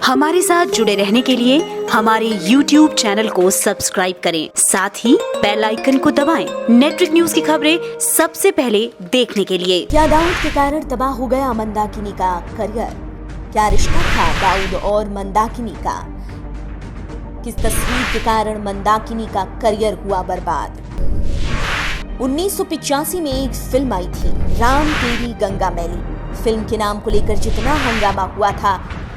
हमारे साथ जुड़े रहने के लिए हमारे YouTube चैनल को सब्सक्राइब करें, साथ ही बेल आइकन को दबाएं। नेटवर्क न्यूज की खबरें सबसे पहले देखने के लिए। क्या दाऊद के कारण तबाह हो गया मंदाकिनी का करियर? क्या रिश्ता था दाऊद और मंदाकिनी का? किस तस्वीर के कारण मंदाकिनी का करियर हुआ बर्बाद? 1985 में एक फिल्म आई थी, राम तेरी गंगा मैली। फिल्म के नाम को लेकर जितना हंगामा हुआ था,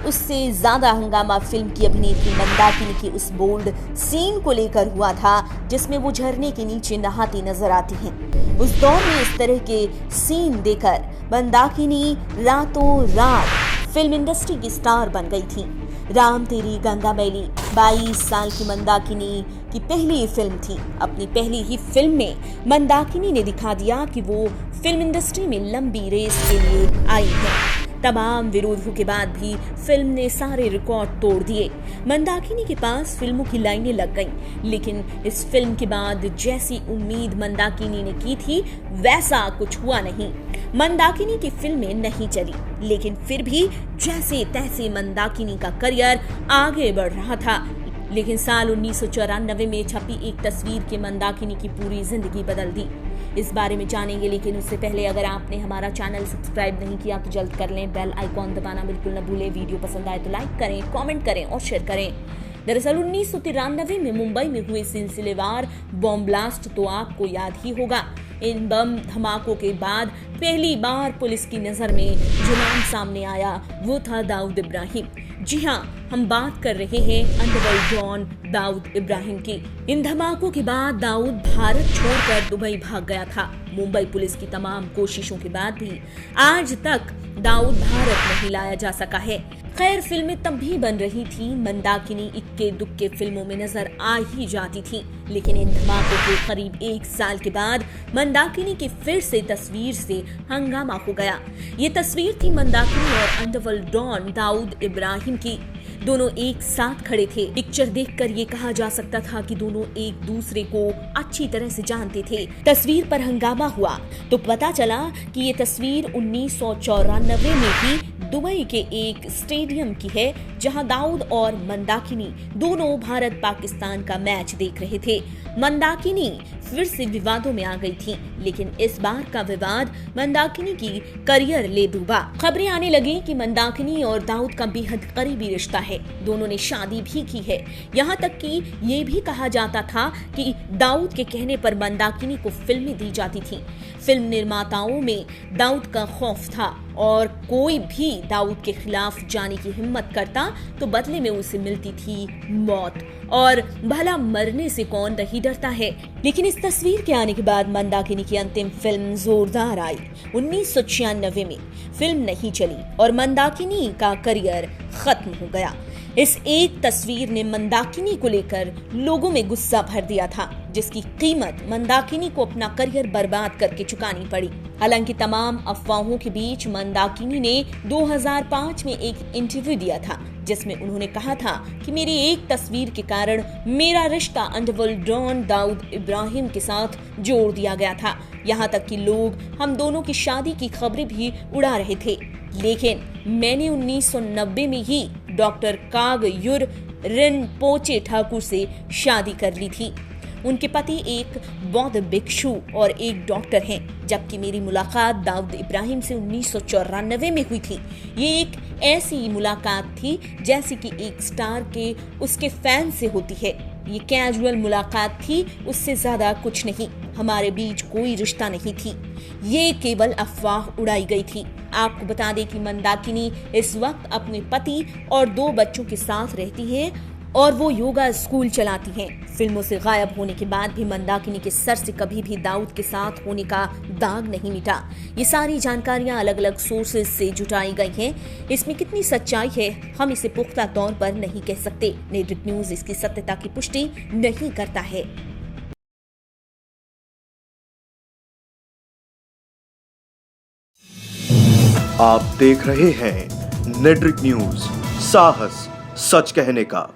उससे ज्यादा हंगामा फिल्म की अभिनेत्री मंदाकिनी की उस बोल्ड सीन को लेकर हुआ था, जिसमें वो झरने के नीचे नहाती नजर आती हैं। उस दौर में इस तरह के सीन देखकर मंदाकिनी रातों रात फिल्म इंडस्ट्री की स्टार बन गई थी। राम तेरी गंगा मैली 22 साल की मंदाकिनी की पहली फिल्म थी। अपनी पहली ही फिल्म में मंदाकिनी ने दिखा दिया कि वो फिल्म इंडस्ट्री में लंबी रेस के लिए आई है। तमाम विरोधों के बाद भी फिल्म ने सारे रिकॉर्ड तोड़ दिए। मंदाकिनी के पास फिल्मों की लाइनें लग गईं, लेकिन इस फिल्म के बाद जैसी उम्मीद मंदाकिनी ने की थी वैसा कुछ हुआ नहीं। मंदाकिनी की फिल्में नहीं चली, लेकिन फिर भी जैसे तैसे मंदाकिनी का करियर आगे बढ़ रहा था। लेकिन साल 1994 में छपी एक तस्वीर के मंदाकिनी की पूरी जिंदगी बदल दी। इस बारे में जानेंगे, लेकिन उससे पहले अगर आपने हमारा चैनल सब्सक्राइब नहीं किया तो जल्द कर लें। बेल आइकॉन दबाना बिल्कुल न भूलें। वीडियो पसंद आए तो लाइक करें, कमेंट करें और शेयर करें। दरअसल 1993 में मुंबई में हुए सिलसिलेवार बॉम्ब ब्लास्ट तो आपको याद ही होगा। इन बम धमाकों के बाद पहली बार पुलिस की नजर में जो नाम सामने आया वो था दाऊद इब्राहिम। जी हाँ, हम बात कर रहे हैं अंडरवर्ल्ड डॉन दाऊद इब्राहिम की। इन धमाकों के बाद दाऊद भारत छोड़कर दुबई भाग गया था। मुंबई पुलिस की तमाम कोशिशों के बाद भी आज तक दाऊद भारत नहीं लाया जा सका है। खैर, फिल्में तब भी बन रही थी, मंदाकिनी इक्के दुक्के फिल्मों में नजर आ ही जाती थी। लेकिन इन धमाकों के करीब 1 साल के बाद मंदाकिनी की फिर से तस्वीर से हंगामा हो गया। ये तस्वीर थी मंदाकिनी और अंडरवर्ल्ड डॉन दाऊद इब्राहिम की। दोनों एक साथ खड़े थे। पिक्चर देखकर ये कहा जा सकता था कि दोनों एक दूसरे को अच्छी तरह से जानते थे। तस्वीर पर हंगामा हुआ तो पता चला कि ये तस्वीर 1994 में ही दुबई के एक स्टेडियम की है, जहां दाऊद और मंदाकिनी दोनों भारत पाकिस्तान का मैच देख रहे थे। मंदाकिनी फिर से विवादों में आ गई थी, लेकिन इस बार का विवाद मंदाकिनी की करियर ले डूबा। खबरें आने लगी कि मंदाकिनी और दाऊद का बेहद करीबी रिश्ता है। दोनों ने शादी भी की है। यहाँ तक कि ये भी कहा जाता था कि दाऊद के कहने पर मंदाकिनी को फिल्में दी जाती थी। फिल्म निर्माताओं में दाऊद का खौफ था और कोई भी दाऊद के खिलाफ जाने की हिम्मत करता तो बदले में उसे मिलती थी मौत। और भला मरने से कौन नहीं डरता है। लेकिन इस तस्वीर के आने के बाद मंदाकिनी की अंतिम फिल्म जोरदार आई। 1996 में फिल्म नहीं चली और मंदाकिनी का करियर खत्म हो गया। इस एक तस्वीर ने मंदाकिनी को लेकर लोगों में गुस्सा भर दिया था, जिसकी कीमत मंदाकिनी को अपना करियर बर्बाद करके चुकानी पड़ी। हालांकि तमाम अफवाहों के बीच मंदाकिनी ने 2005 में एक इंटरव्यू दिया था, जिसमें उन्होंने कहा था कि मेरी एक तस्वीर के कारण मेरा रिश्ता अंडरवर्ल्ड डॉन दाऊद इब्राहिम के साथ जोड़ दिया गया था। यहाँ तक कि लोग हम दोनों की शादी की खबरें भी उड़ा रहे थे। लेकिन मैंने 1990 में ही डॉक्टर कागयुर रिनपोचे ठाकुर से शादी कर ली थी। उनके पति एक बौद्ध भिक्षु और एक डॉक्टर हैं, जबकि मेरी मुलाकात दाऊद इब्राहिम से 1994 में हुई थी। ये एक ऐसी मुलाकात थी जैसी कि एक स्टार के उसके फैन से होती है। ये कैजुअल मुलाकात थी, उससे ज्यादा कुछ नहीं। हमारे बीच कोई रिश्ता नहीं थी। ये केवल अफवाह उड़ाई गई थी। आपको बता दें कि मंदाकिनी इस वक्त अपने पति और 2 बच्चों के साथ रहती है और वो योगा स्कूल चलाती हैं। फिल्मों से गायब होने के बाद भी मंदाकिनी के सर से कभी भी दाऊद के साथ होने का दाग नहीं मिटा। ये सारी जानकारियां अलग अलग सोर्सेज से जुटाई गई हैं। इसमें कितनी सच्चाई है हम इसे पुख्ता तौर पर नहीं कह सकते। नेटवर्क न्यूज इसकी सत्यता की पुष्टि नहीं करता है। आप देख रहे हैं नेटवर्क न्यूज, साहस सच कहने का।